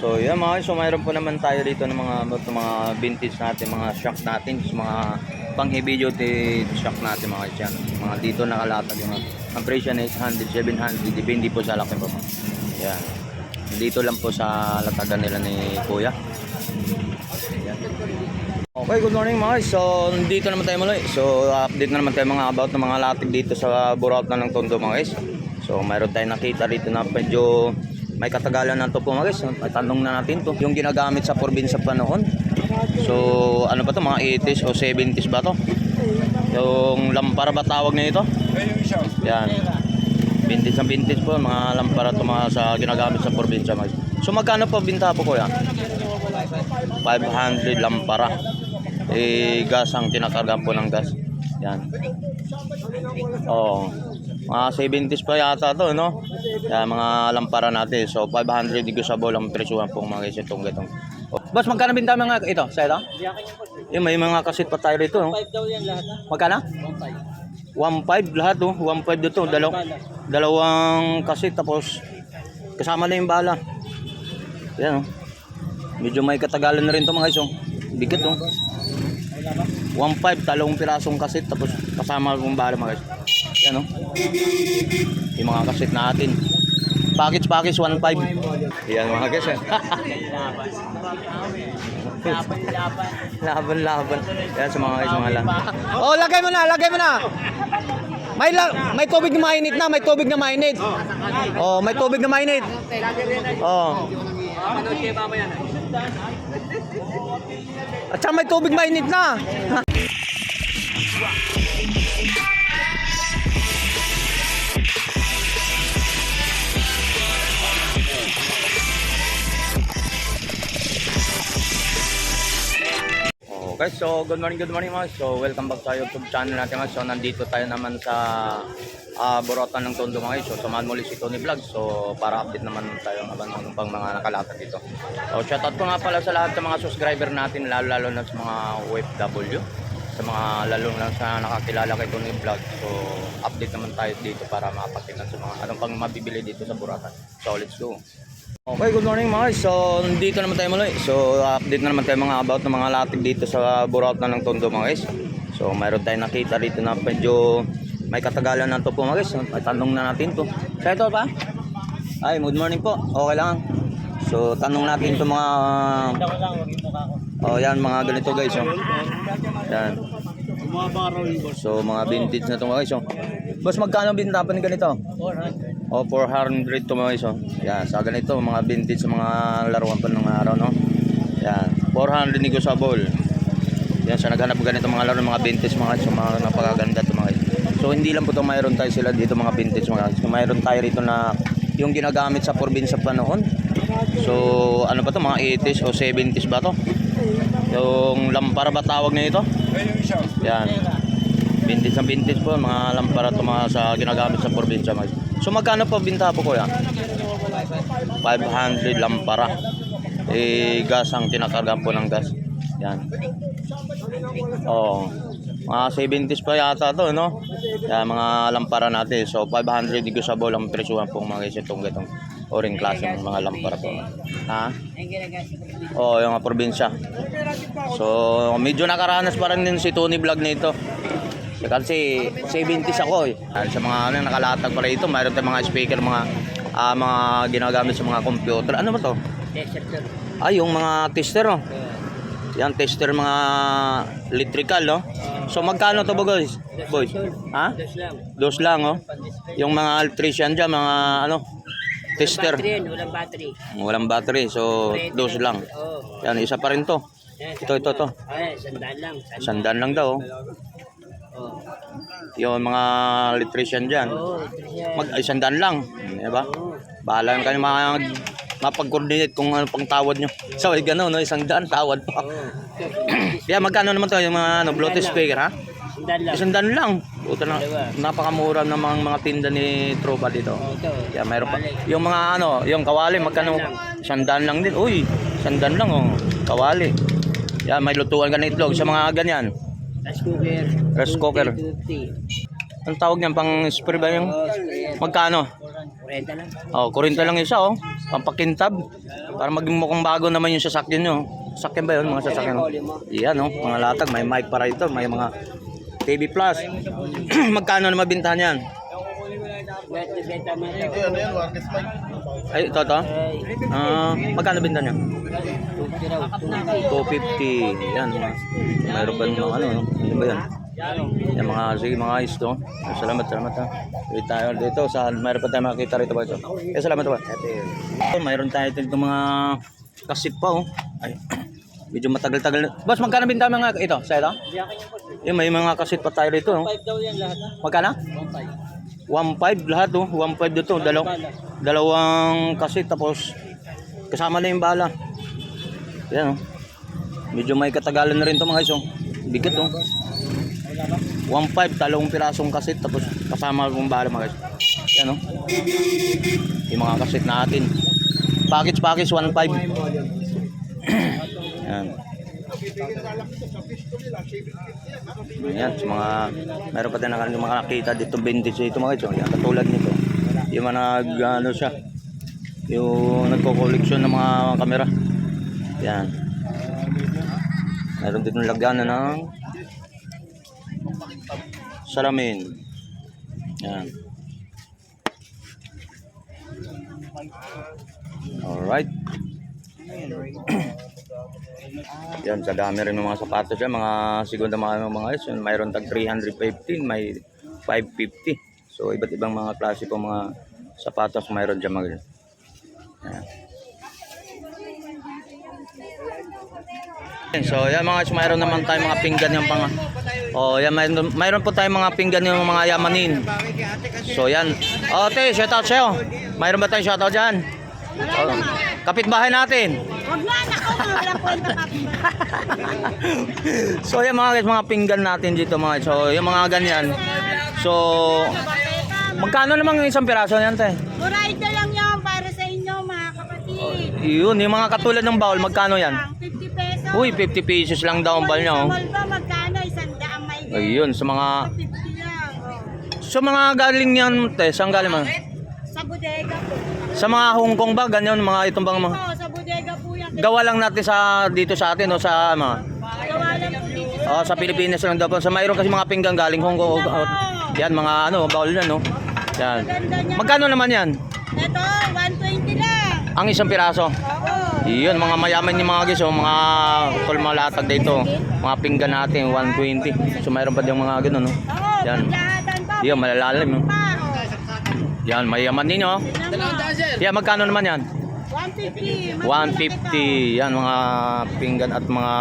So yan mga guys, so mayroon po naman tayo dito ng mga vintage natin, mga shock natin, mga pang heavy duty shock natin mga guys yan. Mga dito nakalatag yung ang presyo na 800, 700, depende po sa laki po mga. Yan. Dito lang po sa latagan nila ni Kuya. Yan. Okay, good morning mga guys. So dito naman tayo muli. So update na naman tayo mga about ng mga latig dito sa Burautan ng Tondo mga guys. So mayroon tayong nakita dito na medyo may katagalan na ito po mga guys. Tanong na natin to. Yung ginagamit sa probinsya pa noon. So ano ba to, mga 80s o 70s ba to? Yung lampara ba tawag na ito? Yan. Vintage ang vintage po, mga lampara to mga sa ginagamit sa probinsya mga guys. So magkano po binta po kuya? 500 lampara. Gas ang tinakarga po ng gas. Yan. Oh. Mga 70s pa yata to, no? Yan, mga lampara natin. So 500 negotiable ang presyo po mga guys itong gatong. Oh. Boss, magkano binta mga ito? Sa ito? May mga kasit pa tayo rito, no? 1.5 daw yan lahat. Magkano? 1.5 lahat, oh. 1.5 dito. Dalawang kasit tapos kasama na yung bala. Yan, oh. Medyo may katagalan na rin to mga guys, oh. Bigat, oh. 1.5 talong pirasong kasit tapos kasama yung bala mga guys. Yan, oh. Yung mga kasit natin. Package 1.5. Yan mga guys. Laban. Yan sa mga guys, mga lang. Oh, lagay mo na. May tubig na mainit na, Oh, may tubig na mainit. Oh. At saka may tubig mainit na. Okay, so good morning mga. So welcome back sa YouTube channel natin mga. So nandito tayo naman sa Burautan ng Tondo mga. So samahan mo ulit si Tony Vlog. So para update naman tayo ng pang mga nakalatag dito. So shoutout ko nga pala sa lahat ng mga subscriber natin, lalo na sa mga OFW, sa mga lalo na sa nakakilala kay Tony Vlog. So update naman tayo dito para mapakita sa mga anong pang mabibili dito sa Burautan. So let's go. Okay, good morning mga guys. So dito naman tayo muli. So update na naman tayo mga about ng mga latig dito sa Burautan ng Tondo mga guys. So mayroon tayong nakita dito na medyo may katagalan na ito po mga guys. Tanong na natin to. Sa ito pa? Ay, good morning po. Okay lang. So tanong natin to mga yan mga ganito guys. Yan. So mga vintage na ito mga guys. Boss, magkano binta pa ni ganito? 400. O 400 to mga iso. Yan, sa ganito mga vintage sa mga laruan pa ng araw, no. Yan, 400 negotiable. Yan, sa naghanap ganito mga laruan, mga vintage mga iso, mga napakaganda to mga iso. So hindi lang po to, mayroon tayo sila dito mga vintage mga iso. Mayroon tayo rito na yung ginagamit sa probinsya pa noon. So ano ba to, mga 80s o 70s ba to? Yung lampara ba tawag na ito? Yan. Vintage ang vintage po, mga lampara to mga sa ginagamit sa probinsya mga iso. So magkano po binta po kuya? 500 lampara. Gas ang tinakarga po ng gas. Yan. Oh. Mga 70s pa yata to, no? Yan, mga lampara natin. So 500 negotiable ang presyo po mga guys itong gatong oring klase ng mga lampara po. Ha? Oh, yung mga probinsya. So medyo nakaranas pa rin din si Tony Vlog nito. Kasi 70s ako eh. Sa mga nakalatag pala ito, mayroon tayong mga speaker, mga ginagamit sa mga computer. Ano ba to? Tester. Ay, yung mga tester, no? Yan, tester mga electrical, no? So magkano to ba guys? Boys? Ha? Dos lang, oh. Yung mga electrician dyan, mga tester. Walang battery, so dos lang. Yan, isa pa rin to. Ito. Ay, sandaan lang. Sandaan lang daw, oh. Yung mga electrician dyan, sandaan lang, diba? Bahala kayo mapag-coordinate kung ano pang tawad nyo. So gano'n, no? Sandaan tawad pa. Kaya magkano naman to yung mga Bluetooth speaker, ha? Sandaan lang. Puta na, napakamura ng mga tinda ni Tropa dito. Kaya mayroon pa yung mga yung kawali, magkano? Sandaan lang din. Uy, sandaan lang, oh. Kawali. Yan, may lutuan ka na itlog sa mga ganyan. Rice cooker. Ang tawag niyan, pang spray ba yung? Magkano? 40 lang. Oh, 40 lang isa, oh. pampakintab. Para maging mukhang bago naman yung sasakyan nyo. Sasakyan ba yun? Mga sasakyan. Yan oh, mga latag. May mic para ito. May mga TV Plus. Magkano na mabintahan yan? Beta mo ito. Ay, ito. Magkano binta niya? 250. Yan. Mayroon pa ng ano. Ano ba yan? Yan mga, sige mga ayos to. Salamat ha. Wait tayo dito. Mayroon pa tayo makikita rito ba ito? Salamat ba? Mayroon tayo dito mga kasit pa oh. Ay. Medyo matagal-tagal. Boss, magkano binta mga ito? Sa ito? Yung may mga kasit pa tayo rito. 5 daw yan lahat. Magkano? 1.5 lahat oh. 1.5 dito. Dalawang kasit tapos kasama na yung bala. Yan oh. Medyo may katagalan na rin to mga iso. Bigat oh. 1.5 talong pirasong kasit tapos kasama yung bala mga iso. Yan oh. Yung mga kasit natin. Package 1.5. Yan. Yan, sa mga meron pa din mga nakita dito vintage ito mga ito. Yan, katulad nito. Yung mga ano siya. Yung nagko-collection ng mga kamera. Yan. Meron dito lagyan ng salamin. Yan. Alright. Yan, sa dami rin ng mga sapatos yan, mga segunda mga guys. Mayroon tag 315, may 550. So iba't ibang mga klase po mga sapatos mayroon dyan mga guys. Yan. So yan mga guys, mayroon naman tayong mga pinggan yung pang yan, mayroon po tayong mga pinggan yung mga yamanin. So yan. Te, shoutout sa'yo. Mayroon ba tayong shoutout dyan? Kapitbahay natin. Huwag na, nako, wala po yung So yung mga guys, mga pinggan natin dito mga guys. So yung mga ganyan. So magkano naman yung isang piraso niyan, te? Murayda lang yan para sa inyo mga kapatid. Yun, yung mga katulad ng bowl, magkano yan? 50 pesos. Uy, 50 pesos lang daw ang bowl niya oh. Sa mall ba, magkano? 100 may Ayun, sa mga 50 lang. sa mga galing yan, te, saan galing man? Sa bodega po. Sa mga Hong Kong ba, ganyan, mga itong bang mga Oo, sa bodega po yan. gawa lang natin sa dito sa atin o sa mga Gawa lang po dito. sa Pilipinas lang daw po. Sa mayroon kasi mga pinggan galing Hong Kong. Yan mga ano, bowl yan no. Yan. Maganda niya. Magkano naman yan? Ito, 120 lang. Ang isang piraso. Oo. Iyon, mga mayaman yung mga giso, mga malatag dito. Mga pinggan natin, 120. So mayroon pa din mga gano'n no. Oo, Yan. pagladan pa. Iyon, malalalim no. Pa, Yan, mayaman din no. Yan, magkano naman yan? 150. 150. Yan, mga pinggan at mga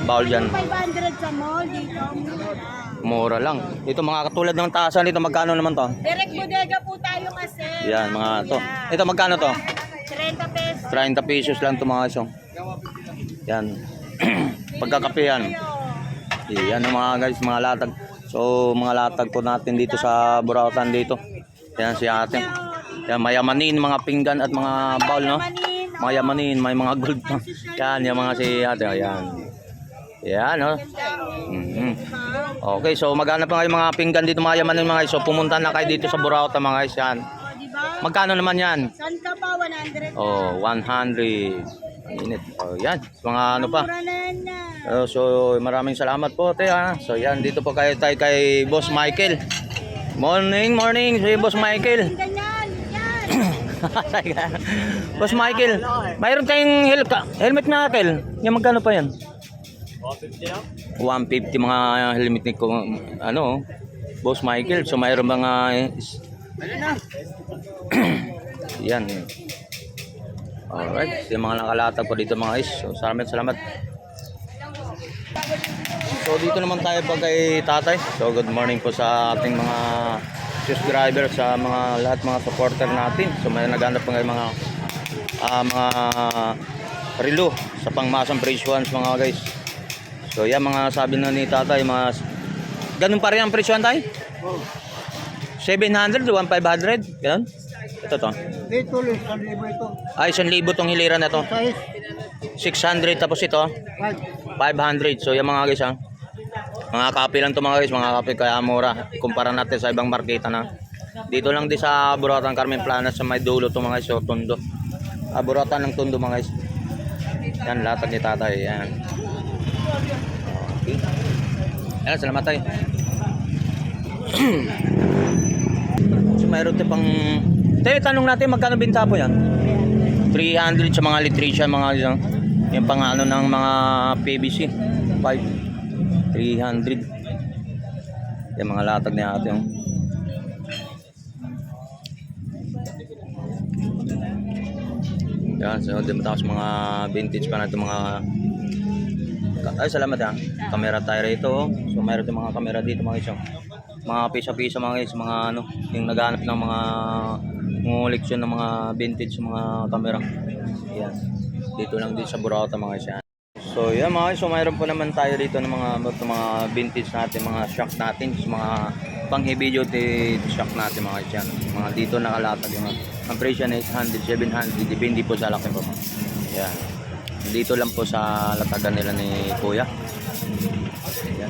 bowl dyan. 500 sa mall dito. Mura lang. Ito mga katulad ng taasan dito, magkano naman to? Direct bodega po tayo kasi. Yan, mga to. Ito, magkano to? 30 pesos. 30 pesos lang to mga isong. Yan. Pagkakape yan. Yan ang mga guys, mga latag. So, mga latag po natin dito sa Burautan dito. Yan si ate. Yan, mayamanin, mga pinggan at mga bowl, no? Mayamanin, may mga gold pa. Yan, yung mga si ate. Yan. Yan, no? Okay, so maghanap pa kayo mga pinggan dito, mga yamanin mga guys. So, pumunta na kayo dito sa Burautan mga guys. Yan. Magkano naman yan? Saan ka pa? 100. Oh, 100. Init. Oh, yan. Mga ano pa. Mura na yan na. So, maraming salamat po, te, ha. So, yan. Dito po kayo tayo kay Boss Michael. Morning, si Boss Michael. Ganyan, yan. Boss Michael, mayroon tayong helmet na Kel. Yan, magkano pa yan? 150 mga helmet ni ko, ano, Boss Michael. So, mayroon mga yan. Alright, yung mga nakalatag po dito mga guys. So, salamat. So, dito naman tayo pa kay tatay. So, good morning po sa ating mga subscriber, sa mga lahat mga supporter natin. So, may naghanap pa kayo mga relo sa pangmasang presyo mga guys. So, yan mga sabi na ni tatay, mga ganun pa rin ang presyo tayo? 700 to 1,500? Ganun? Ito to. Dito, 1,000 ito. Ay, 1,000 tong hilira na to. Size 600 tapos ito 5. 500. So yung mga guys ha, mga copy lang to mga guys, mga copy kaya mura ikumpara natin sa ibang marketa na. Dito lang din sa Burautan Carmen Planas sa may dulo to mga guys, so Tondo. Buratan ng Tondo mga guys. Yan, latag ni tatay. Yan. Okay. Yan, salamat tayo. So mayroon tayo pang... Tayo, tanong natin magkano binta po yan? 300 sa mga litration, mga isang... Yung pang ano ng mga PVC. 5. 300. Yan mga latag ni ate. Oh. Yan, so matapos mga vintage pa na ito mga... Ay, salamat ha. Camera tayo rito. Oh. So mayroon tayong mga camera dito mga isang. Mga pisa-pisa mga guys, mga ano, yung naghanap ng mga koleksyon ng mga vintage mga camera. Yan. Dito lang din sa Burauta mga guys. Yan. So yan mga guys, so mayroon po naman tayo dito ng mga vintage natin, mga shock natin, mga pang heavy duty shock natin mga guys. Yan. Mga dito nakalatag yung ang presyo na 800, 700, depende po sa laki po. Yan. Dito lang po sa latagan nila ni Kuya. Yan.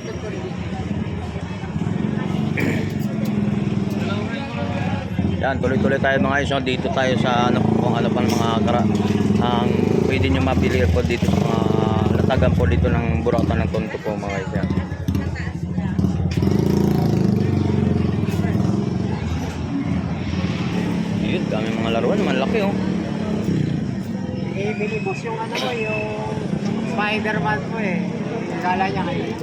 Yan, tuloy-tuloy tayo mga guys. So, dito tayo sa ano, kung ano pa mga ang pwede nyo mabili po dito sa mga latagan po dito ng Burauta ng Tondo po mga guys. Yan. Ayun, dami mga laruan, malaki oh. Ibili mo yung ano mo, yung Spider-Man mo eh. Kala niya kayo.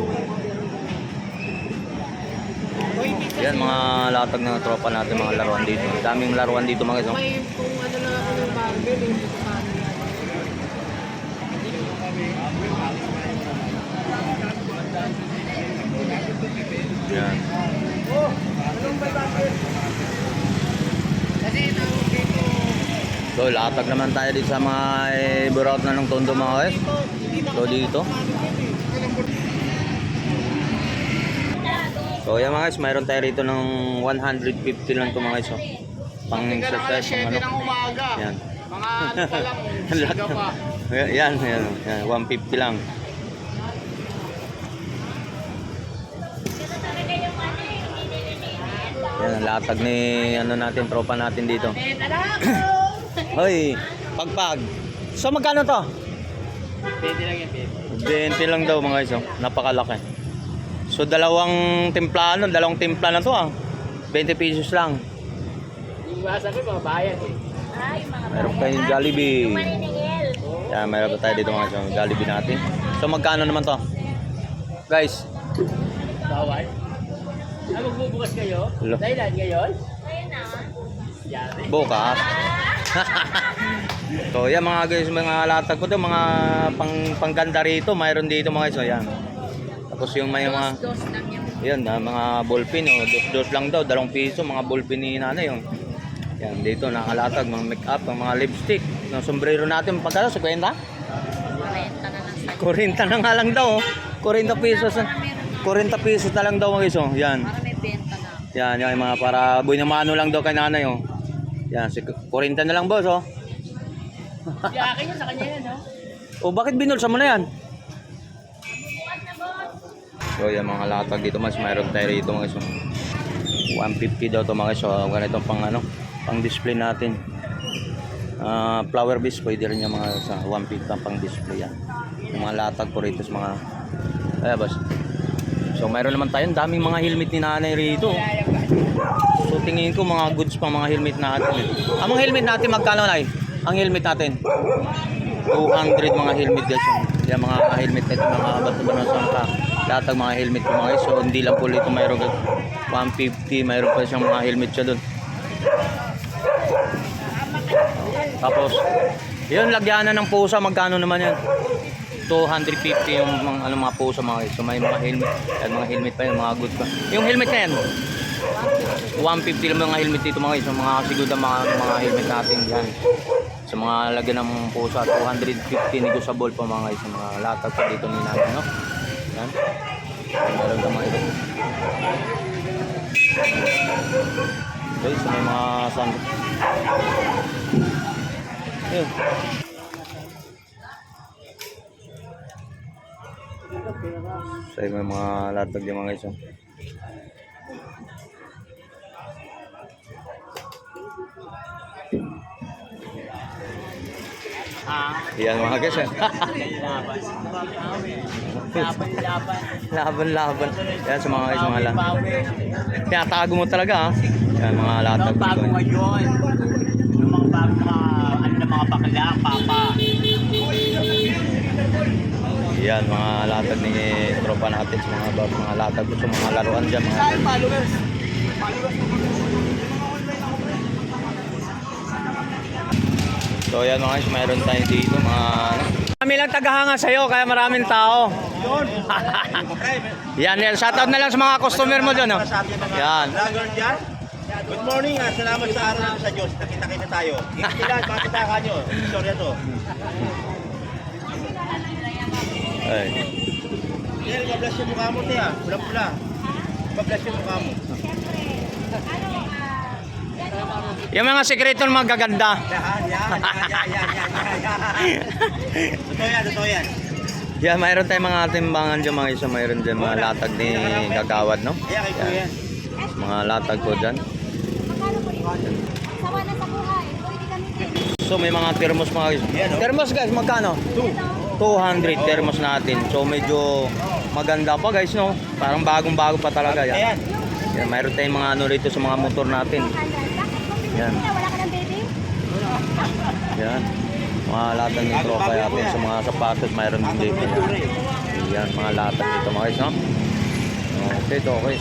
Yan mga latag ng tropa natin, mga laruan dito. Daming laruan dito mga guys. May kung ano lang ako ng Marvel, yung Yan. So latag naman tayo dito sa mga Burauta na ng Tondo mga guys. So dito. So yan mga guys, mayroon tayo rito ng 150 lang ito mga guys. Oh. Pang exercise, pang ano. Yan. mga ano pa lang, sigaw pa. Yan, 150 lang. Yan ang latag ni ano natin, tropa natin dito. Hoy, pagpag. So magkano to? 20 lang yan, 20 lang daw mga guys, oh. Napakalaki. So dalawang timpla na to ah. 20 pesos lang. Yung basa ko, mababayad eh. Meron tayong Jollibee. Yan, meron pa tayo dito mga guys, Jollibee natin. So magkano naman to? Guys. Bawal. Magbubukas kayo? Hello. Thailand ngayon? Yari. Bukas. So yan mga guys, mga latag ko to, mga pangganda rito, mayroon dito mga guys. So yan. Tapos yung may mga yan, mga ballpen, oh, dos lang daw, 2 piso mga ballpen ni nanay yung. Yan dito nakalatag, mga make-up, mga lipstick, ng sombrero natin pagkano 50? 40 na nga lang daw. 40 pesos. 40 pesos na lang daw mga guys. Oh. Yan. Para may benta na. Yan, yung mga para buhay na mano lang daw kay nanay oh. Yan, 40 na lang boss oh. Si akin yun, sa kanya yan, no? O bakit binulsa mo na yan? So yan mga latag dito mas mayroon tayo rito mga guys. 150 daw to mga guys. So ganito pang ano, pang display natin. Flower base pwede rin yung mga sa 150 pang display yan. Yung mga latag ko rito sa mga boss. So mayroon naman tayong daming mga helmet ni nanay rito. So tingin ko mga goods pa mga helmet natin. Ang mga helmet natin magkano na ang helmet natin? 200 mga helmet guys. Yan mga helmet nito mga bato-bato sa latag mga helmet ko mga guys. So hindi lang po ito mayroon 150, mayroon pa siyang mga helmet siya doon. Tapos yun lagyanan ng pusa magkano naman yan? 250 yung mga pusa mga guys. So may mga helmet, yan mga helmet pa yun, mga good pa. Yung helmet na yan 150 lang mga helmet dito mga guys. So mga siguro mga helmet natin yan. Sa mga lagyan ng pusa 250 negotiable pa mga guys. Sa mga latag pa dito ni natin, no? Yan. Meron ka mga ito. Okay, so may mga sand. Yun. So may mga latag yung mga guys. Yan mga guys. Laban. Yan sa mga guys, mga laban. Tinatago mo talaga, ha? Yan mga latag. Bago ngayon. Yung mga bago na mga bakla, papa. Yan mga latag ni tropa natin sa mga latag sa mga laruan dyan. Mga Followers. so yan mga guys, mayroon tayo dito mga kami lang tagahanga sa'yo kaya maraming tao. Yan, shoutout na lang sa mga customer mo dyan. Oh. Yan. Vlogger dyan. Good morning, salamat sa araw sa Diyos. Nakita-kita tayo. Ingat sila, bakit taka nyo? Istorya to. Ay. Yan, mabless yung mukha mo, tiya. Pula-pula. Mabless yung mukha mo. Yung mga sekreto ng mga gaganda. Yan. Totoo yan. Yan, mayroon tayong mga timbangan dyan mga isa. Mayroon dyan mga latag ni Gagawad, no? Kaya kay Kuya. Mga latag ko dyan. Sawa na sa buhay. Pwede kami So may mga thermos mga guys. Thermos guys, magkano? 200 thermos natin. So medyo maganda pa guys, no? Parang bagong-bago pa talaga yan. Ayan. Yan, mayroon tayong mga ano rito sa mga motor natin. Yan. Wala ka ng baby? Yan. Mga latag ni tropa natin sa mga sapatos, mayroon din dito. Yan, mga latag dito mga guys, no? Okay, ito okay.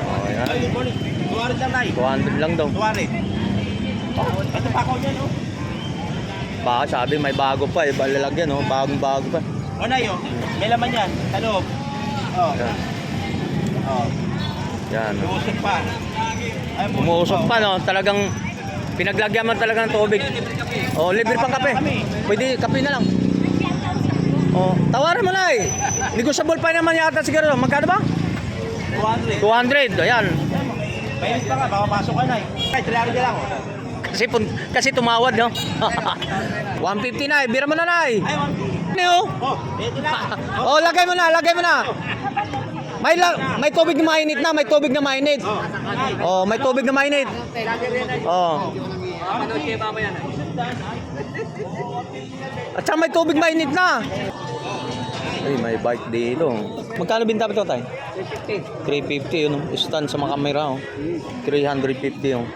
Oh, yan. Ay, good morning. 200 lang, Nay. 200 lang daw. 200. Ito pa ako niya, no? Baka sabi may bago pa eh, balalagyan, no? Bagong-bago pa. O, Nay, oh. May laman yan. Sa loob. Oh. Yan. Oh. Yan. Umusok pa. Ay, Umuusok pa, no? Talagang pinaglagyan man talaga ng tubig. Oh, libre pang kape. Pwede kape na lang. Oh, tawaran mo na eh. Negotiable pa naman yata siguro. Magkano ba? 200. 200. Ayan. Mainit pa nga, baka pasok ka, Nay. Ay, 300 lang, oh. Kasi tumawad, no? 150 na eh. Bira mo na na eh. Ay, 150. Ano? Oh, ito na. Oh, lagay mo na. May tubig na mainit na, may tubig na mainit. Oh, may tubig na mainit. Oh. At saka may tubig mainit na. Ay, may bike dito. Magkano binta pa ito, tay? 350. 350 yun. Stand sa mga camera. Oh. 350 yun.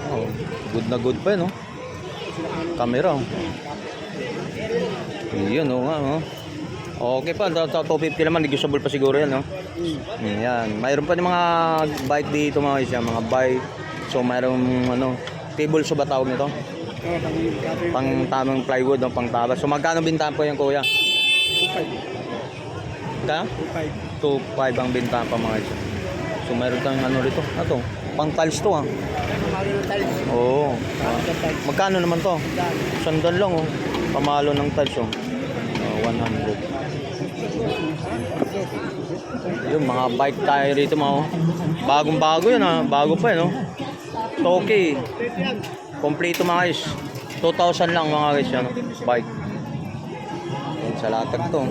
Oh, good na good pa yun. Oh. Camera. Oh. Yun, oh nga. Oh. Okay pa, 250 naman, negotiable pa siguro yan, no? Yan, mayroon pa ng mga bike dito mga isya, mga bike. So mayroong ano, table so ba tawag nito? Pang tamang plywood, no? Pang tabas. So magkano bintahan po yan, kuya? 2.5. Kaya? 2.5 ang bintahan pa mga isya. So mayroon tayong ano rito, ato, pang tiles to, ha? Oo. Magkano naman to? 100 lang, oh. Pamalo ng tiles, oh. 100. Yung mga bike tayo rito mga bagong-bago yun, ha. Bago pa yun, no? Toki. Kompleto mga guys. 2,000 lang mga guys yan, bike. Yan sa latag to.